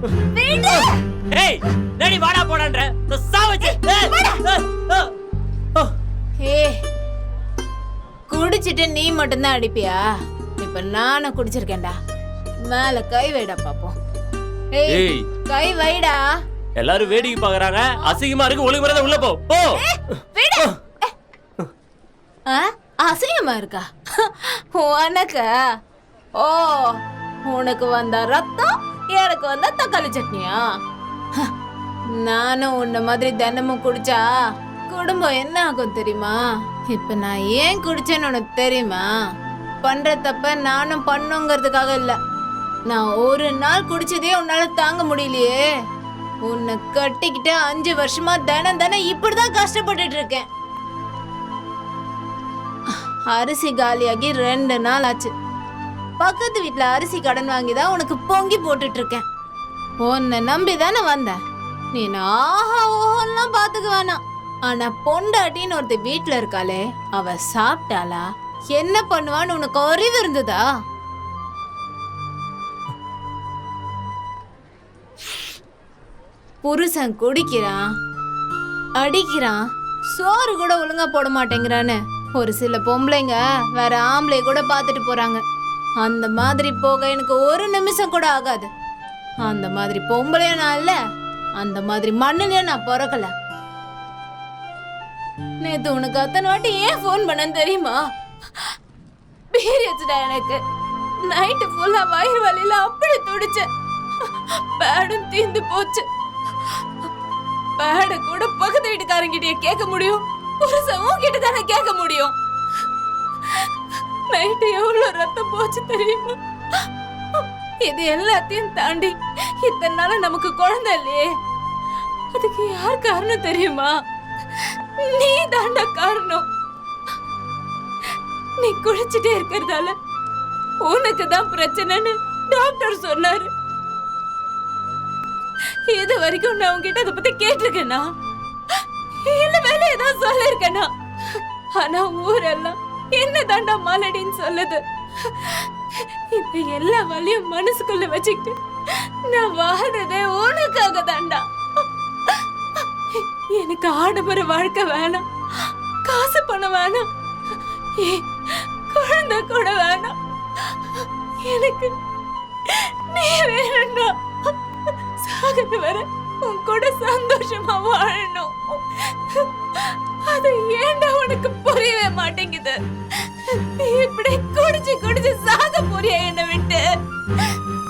விடு. ஏய் நடி வாடா போடான்ற சாவச்சு. ஏய் குடிச்சிட்டு நீ மட்டும்தான் அடிப்பியா? இப்ப நானும் குடிச்சிருக்கேன்டா. மேல கை வைடா பாப்போம். ஏய் கை வைடா. எல்லாரும் வேடிக்கை பாக்குறாங்க. அசிங்கமா இருக்கு. ஒழுங்கு மரியாதை உள்ள போ. போ. விடு. அசிங்கமா இருக்கா உனக்கு? ஓ உனக்கு வந்த ரத்தம் எனக்கு வந்த தக்காளி சட்னியா? நானும் உன்ன மாதிரி தினமும் குடிச்சா குடும்பம் என்ன ஆகும் தெரியுமா? இப்ப நான் ஏன் குடிச்சேன்னு உனக்கு தெரியுமா? பண்ற தப்ப நானும் பண்ணுங்கிறதுக்காக இல்ல. நான் ஒரு நாள் குடிச்சதே உன்னால தாங்க முடியலையே. உன்னை கட்டிக்கிட்டு 5 வருஷமா தினம் இப்படிதான் கஷ்டப்பட்டுட்டு இருக்கேன். அரிசி காலியாகி 2 நாள் ஆச்சு. பக்கத்து வீட்டுல அரிசி கடன் வாங்கிதான் உனக்கு பொங்கி போட்டுட்டு இருக்கேன். உன்னை நம்பிதானே வந்தேன். நீ ஆஹா ஓஹெல்லாம் பாத்துக்க வேணாம். ஆனா பொண்டாட்டின்னு ஒருத்த வீட்டுல இருக்காளே, அவ சாப்பிட்டாளா? என்ன பண்ணுவான்னு உனக்கு அறிவு இருந்ததா? புருஷன் குடிக்கிறான், அடிக்கிறான், சோறு கூட ஒழுங்கா போட மாட்டேங்கிறான்னு ஒரு சில பொம்பளைங்க வேற ஆம்பளை கூட பாத்துட்டு போறாங்க. அந்த மாதிரி போக எனக்கு ஒரு நிமிஷம் கூட ஆகாது. அந்த மாதிரி பொம்பளையும் நான் இல்ல, அந்த மாதிரி மண்ணுலயும் நான் பிறக்கல. நேத்து உனக்கு அத்தனை வாட்டி ஏன் போன் பண்ணன்னு தெரியுமா? பீரியட்ஸ்டா எனக்கு. நைட்டு ஃபுல்லா வயிறு வலியில அப்படி துடிச்சேன். பேடும் தீந்து போச்சு. பேட கூட பக்கத்து வீட்டுக்காரங்கிட்டே கேட்க முடியும், புருஷன் கிட்ட தானே கேட்க முடியும். நைட்டு எவ்வளவு ரத்தம் போச்சு தெரியுமா? இது எல்லாத்தையும் தாண்டி இத்தனை நாள நமக்கு குழந்தை இல்லையே, அதுக்கு யார் காரணம் தெரியுமா? நீ தாண்டா காரணம். நீ குடிச்சிட்டே இருக்கிறதால உனக்கு தான் பிரச்சனைன்னு டாக்டர் சொன்னாரு. இது வரைக்கும் நான் உங்ககிட்ட அதை பத்தி கேட்டிருக்கேனா? இல்ல வேலை ஏதாவது சொல்லிருக்கேனா? ஆனா ஊரெல்லாம் என்ன தாண்டா மாலடின்னு சொல்லுது. இந்த எல்லா வலியும் மனசுக்குள்ள வச்சுக்கிட்டு நான் வாழ்றதே உனக்காக தாண்டா. எனக்கு ஆடம்பர வாழ்க்கை வேணாம், காசு பணம் வேணாம், குழந்தை கூட வேணாம். எனக்கு நீ வேணும்டா. சாகர வர உன் கூட சந்தோஷமா வாழணும். அது ஏன்டா உனக்கு புரியவே மாட்டேங்குது? இப்படி குடிச்சு குடிச்சு சாக போறியா என்ன விட்டு?